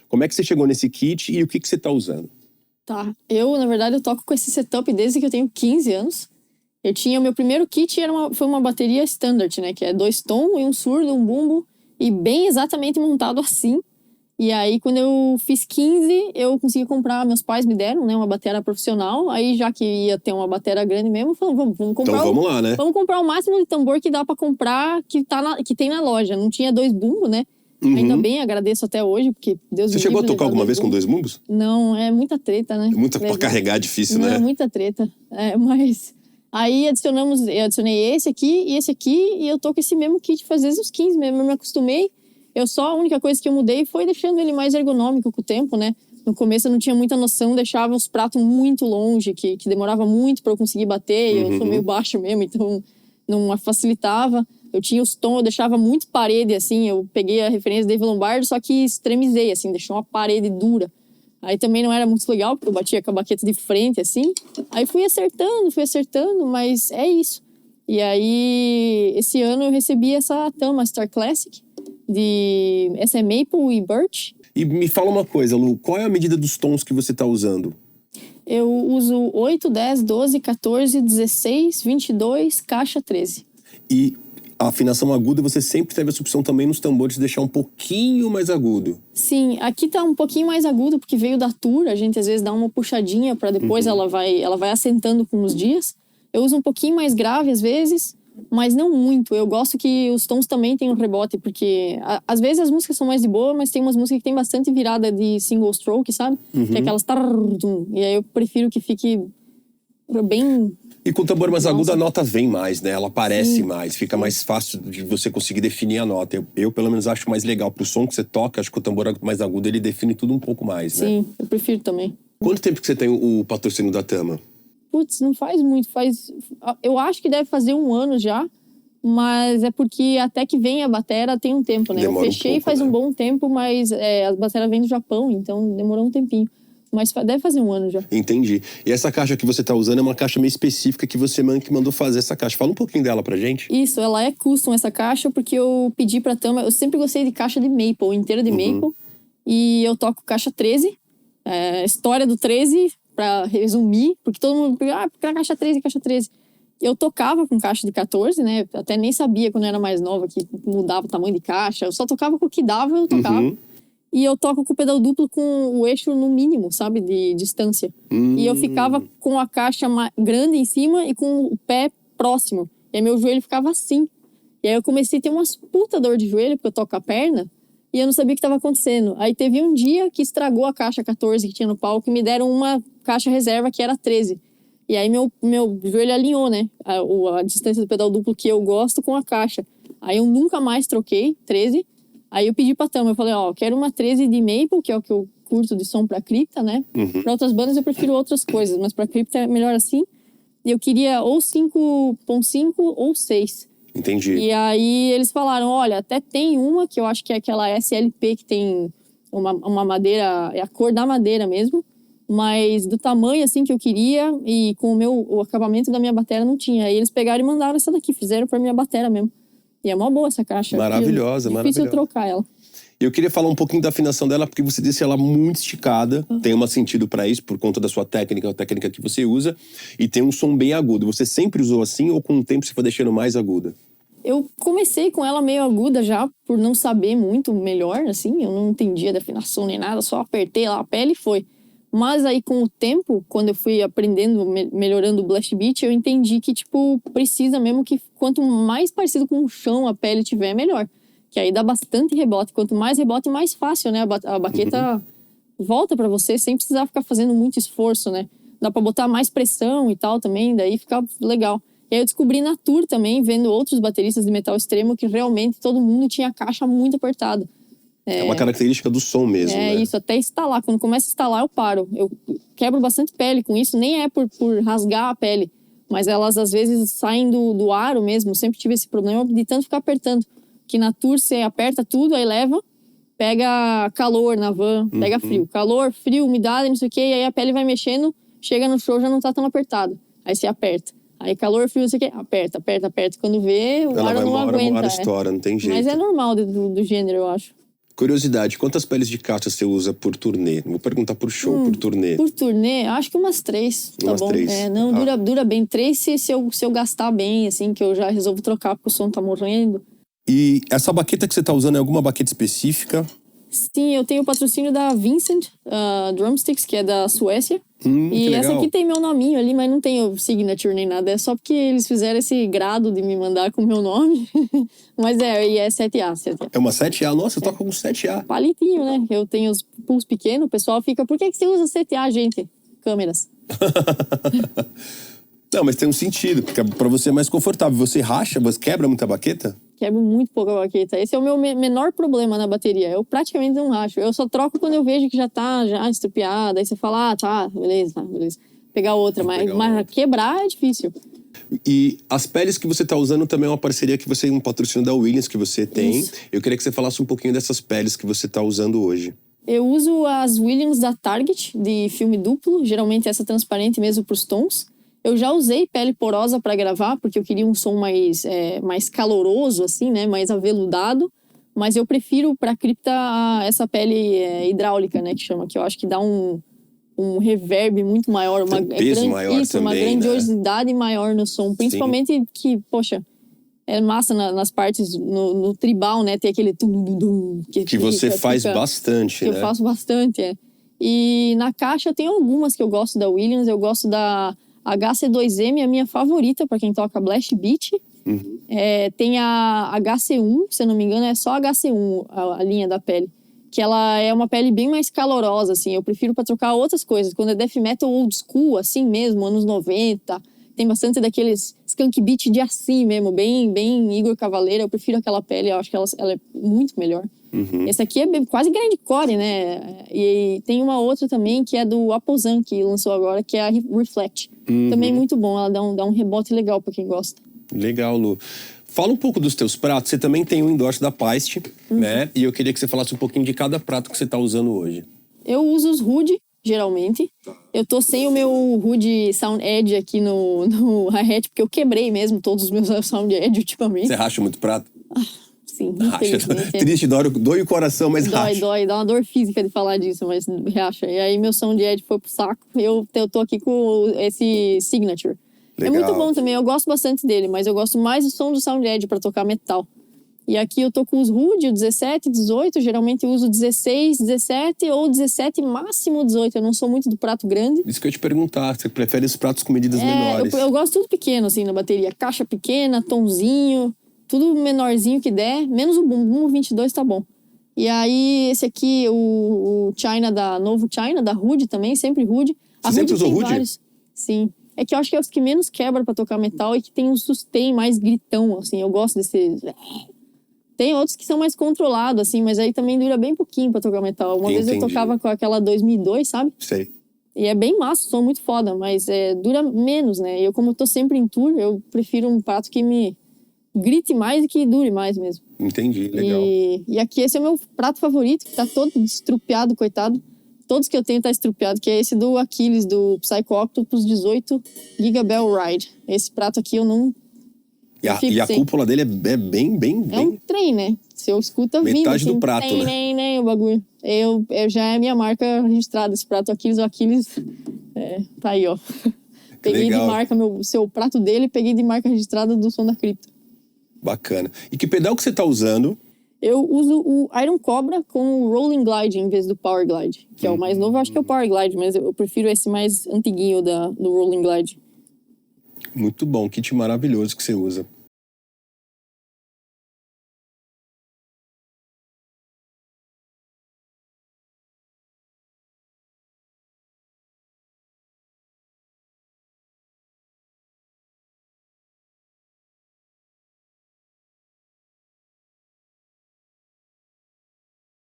Como é que você chegou nesse kit e o que você tá usando? Tá, na verdade, eu toco com esse setup desde que eu tenho 15 anos. O meu primeiro kit foi uma bateria standard, né? Que é 2 tom e um surdo, um bumbo. E bem exatamente montado assim. E aí, quando eu fiz 15, eu consegui comprar, meus pais me deram, né, uma bateria profissional. Aí, já que ia ter uma bateria grande mesmo, falamos, vamos comprar. Então vamos lá, né? Vamos comprar o máximo de tambor que dá pra comprar, que tem na loja. Não tinha 2 bumbos, né? Ainda bem, agradeço até hoje, porque Deus me livre. Você chegou a tocar alguma vez com 2 bumbos? Não, é muita treta, né? Pra carregar é difícil, né? Não, é muita treta. Mas aí eu adicionei esse aqui, e eu tô com esse mesmo kit faz desde os 15 mesmo, eu me acostumei. A única coisa que eu mudei foi deixando ele mais ergonômico com o tempo, né? No começo eu não tinha muita noção, deixava os pratos muito longe, que demorava muito pra eu conseguir bater, e eu sou meio baixo mesmo, então não facilitava. Eu tinha os tons, eu deixava muito parede, assim, eu peguei a referência do Dave Lombardo, só que extremizei, assim, deixei uma parede dura. Aí também não era muito legal, porque eu batia com a baqueta de frente, assim. Aí fui acertando, mas é isso. E aí, esse ano eu recebi essa Tama Star Classic, essa é Maple e Birch. E me fala uma coisa, Lu, qual é a medida dos tons que você tá usando? Eu uso 8, 10, 12, 14, 16, 22, caixa 13. E a afinação aguda, você sempre teve essa opção também nos tambores de deixar um pouquinho mais agudo. Sim, aqui tá um pouquinho mais agudo, porque veio da tour, a gente às vezes dá uma puxadinha pra depois ela vai assentando com os dias. Eu uso um pouquinho mais grave às vezes, mas não muito. Eu gosto que os tons também tenham rebote, porque às vezes as músicas são mais de boa, mas tem umas músicas que tem bastante virada de single stroke, sabe? Que é aquelas... E aí eu prefiro que fique bem... E com o tambor mais agudo, a nota vem mais, né? Ela aparece mais, fica mais fácil de você conseguir definir a nota. Eu, pelo menos, acho mais legal pro som que você toca. Acho que o tambor mais agudo, ele define tudo um pouco mais, né? Sim, eu prefiro também. Quanto tempo que você tem o patrocínio da Tama? Putz, não faz muito, eu acho que deve fazer 1 ano já, mas é porque até que vem a bateria tem um tempo, né? Demora eu fechei um pouco, faz né? um bom tempo, mas a bateria vem do Japão, então demorou um tempinho. Mas deve fazer 1 ano já. Entendi. E essa caixa que você tá usando é uma caixa meio específica que você que mandou fazer essa caixa. Fala um pouquinho dela pra gente. Isso, ela é custom essa caixa, porque eu pedi pra Tama, eu sempre gostei de caixa de maple, inteira de maple, e eu toco caixa 13, história do 13, pra resumir, porque todo mundo pergunta, porque a caixa 13, caixa 13. Eu tocava com caixa de 14, né? Até nem sabia quando eu era mais nova que mudava o tamanho de caixa. Eu só tocava com o que dava, eu tocava. E eu toco com o pedal duplo com o eixo no mínimo, sabe? De distância. E eu ficava com a caixa grande em cima e com o pé próximo. E aí meu joelho ficava assim. E aí eu comecei a ter umas puta dor de joelho, porque eu toco a perna. E eu não sabia o que estava acontecendo. Aí teve um dia que estragou a caixa 14 que tinha no palco e me deram uma caixa reserva que era 13. E aí meu joelho alinhou, né? A distância do pedal duplo que eu gosto com a caixa. Aí eu nunca mais troquei 13. Aí eu pedi pra Tama, eu falei, eu quero uma 13 de Maple, que é o que eu curto de som pra cripta, né? Pra outras bandas eu prefiro outras coisas, mas pra cripta é melhor assim. E eu queria ou 5.5 ou 6. Entendi. E aí eles falaram, olha, até tem uma que eu acho que é aquela SLP que tem uma madeira, é a cor da madeira mesmo, mas do tamanho assim que eu queria e com o acabamento da minha bateria não tinha. Aí eles pegaram e mandaram essa daqui, fizeram pra minha bateria mesmo. E é uma boa essa caixa. Maravilhosa, difícil trocar ela. Eu queria falar um pouquinho da afinação dela, porque você disse ela muito esticada. Tem um sentido pra isso, por conta da sua técnica, a técnica que você usa. E tem um som bem agudo. Você sempre usou assim ou com o tempo você foi deixando mais aguda? Eu comecei com ela meio aguda já, por não saber muito melhor, assim. Eu não entendia da afinação nem nada, só apertei lá a pele e foi. Mas aí, com o tempo, quando eu fui aprendendo, melhorando o blast beat, eu entendi que, tipo, precisa mesmo que quanto mais parecido com o chão a pele tiver, melhor. Que aí dá bastante rebote. Quanto mais rebote, mais fácil, né? A baqueta volta pra você sem precisar ficar fazendo muito esforço, né? Dá pra botar mais pressão e tal também, daí fica legal. E aí eu descobri na tour também, vendo outros bateristas de metal extremo, que realmente todo mundo tinha a caixa muito apertada. É uma característica do som mesmo, né? É isso, até instalar. Quando começa a instalar, eu paro. Eu quebro bastante pele com isso. Nem é por rasgar a pele, mas elas às vezes saem do aro mesmo. Sempre tive esse problema de tanto ficar apertando. Que na tour você aperta tudo, aí leva, pega calor na van, pega frio. Calor, frio, umidade, não sei o quê. E aí a pele vai mexendo, chega no show já não tá tão apertado. Aí você aperta. Aí calor, frio, não sei o quê. Aperta. Quando vê, o aro não aguenta. Uma hora estoura, não tem jeito. Mas é normal do gênero, eu acho. Curiosidade, quantas peles de caixa você usa por turnê? Não vou perguntar por show, por turnê. Por turnê, acho que umas 3, tá Umas bom? 3. Não, dura bem. 3 se eu gastar bem, assim, que eu já resolvo trocar porque o som tá morrendo. E essa baqueta que você tá usando é alguma baqueta específica? Sim, eu tenho o patrocínio da Vincent Drumsticks, que é da Suécia. E essa aqui tem meu nominho ali, mas não tem o signature nem nada. É só porque eles fizeram esse grado de me mandar com o meu nome. Mas e é 7A, 7A. É uma 7A? Nossa, eu toco com 7A. Palitinho, né? Eu tenho os pulsos pequenos, o pessoal fica... Por que você usa 7A, gente? Câmeras. Não, mas tem um sentido, porque pra você é mais confortável. Você racha, você quebra muita baqueta? Quebro muito pouco a baqueta. Esse é o meu menor problema na bateria. Eu praticamente não racho. Eu só troco quando eu vejo que já tá estrupiada. Aí você fala, tá, beleza. Pegar outra. Mas quebrar é difícil. E as peles que você tá usando também é uma parceria que você, um patrocínio da Williams que você tem. Isso. Eu queria que você falasse um pouquinho dessas peles que você tá usando hoje. Eu uso as Williams da Target, de filme duplo. Geralmente essa transparente mesmo pros tons. Eu já usei pele porosa para gravar, porque eu queria um som mais caloroso, assim, né? Mais aveludado. Mas eu prefiro para cripta essa pele hidráulica, né? Que chama, que eu acho que dá um reverb muito maior. Tem peso maior também, uma grandiosidade maior no som. Principalmente que, poxa, é massa nas partes, no tribal, né? Tem aquele tum-dum-dum. Que você faz bastante, né? Que eu faço bastante, E na caixa tem algumas que eu gosto da Williams. Eu gosto da HC2M, a minha favorita para quem toca Blast Beat. Tem a HC1, se eu não me engano, é só HC1 a linha da pele. Que ela é uma pele bem mais calorosa, assim. Eu prefiro para trocar outras coisas. Quando é death metal old school, assim mesmo, anos 90, tem bastante daqueles skunk beat de assim mesmo, bem Igor Cavaleira. Eu prefiro aquela pele, eu acho que ela é muito melhor. Esse aqui é quase grindcore, né? E tem uma outra também que é do Aposan, que lançou agora, que é a Reflect. Também muito bom, ela dá um rebote legal pra quem gosta. Legal, Lu. Fala um pouco dos teus pratos. Você também tem o endorse da Paiste, né? E eu queria que você falasse um pouquinho de cada prato que você tá usando hoje. Eu uso os Rude, geralmente. Eu tô sem o meu Rude Sound Edge aqui no hi-hat, porque eu quebrei mesmo todos os meus Sound Edge ultimamente. Você racha muito prato? Sim, Racha. Triste, dói o coração, mas racha. Dá uma dor física de falar disso, mas racha. E aí meu Sound Edge foi pro saco. Eu tô aqui com esse Signature. Legal. É muito bom também, eu gosto bastante dele, mas eu gosto mais do som do Sound Edge pra tocar metal. E aqui eu tô com os Rude, o 17, 18, geralmente eu uso 16, 17 ou 17, máximo 18. Eu não sou muito do prato grande. Isso que eu ia te perguntar, você prefere os pratos com medidas menores? Eu gosto tudo pequeno, assim, na bateria. Caixa pequena, tomzinho, tudo menorzinho que der, menos o bumbum, 22 tá bom. E aí, esse aqui, o China novo China, da Rude também, sempre Rude. Você sempre usou Rude? Vários. Sim. É que eu acho que é os que menos quebra pra tocar metal e que tem um sustain mais gritão, assim. Eu gosto desse... Tem outros que são mais controlados, assim, mas aí também dura bem pouquinho pra tocar metal. Uma vez eu tocava com aquela 2002, sabe? Sei. E é bem massa, som muito foda, mas dura menos, né? E como eu tô sempre em tour, eu prefiro um prato que me grite mais e que dure mais mesmo. Entendi, legal. E aqui esse é o meu prato favorito, que tá todo estrupiado, coitado. Todos que eu tenho tá estrupiado, que é esse do Aquiles, do Psycho Octopus 18 Gigabell Ride. Esse prato aqui eu não... E a cúpula dele é bem... É um trem, né? Se eu escuto vindo, metade assim, do prato, né? O bagulho. Já é minha marca registrada, esse prato Aquiles. O Aquiles tá aí, ó. Peguei legal. de marca o seu prato dele, peguei de marca registrada do Som da Cripta. Bacana. E que pedal que você tá usando? Eu uso o Iron Cobra com o Rolling Glide em vez do Power Glide. Que é o mais novo, eu acho que é o Power Glide, mas eu prefiro esse mais antiguinho do Rolling Glide. Muito bom, kit maravilhoso que você usa.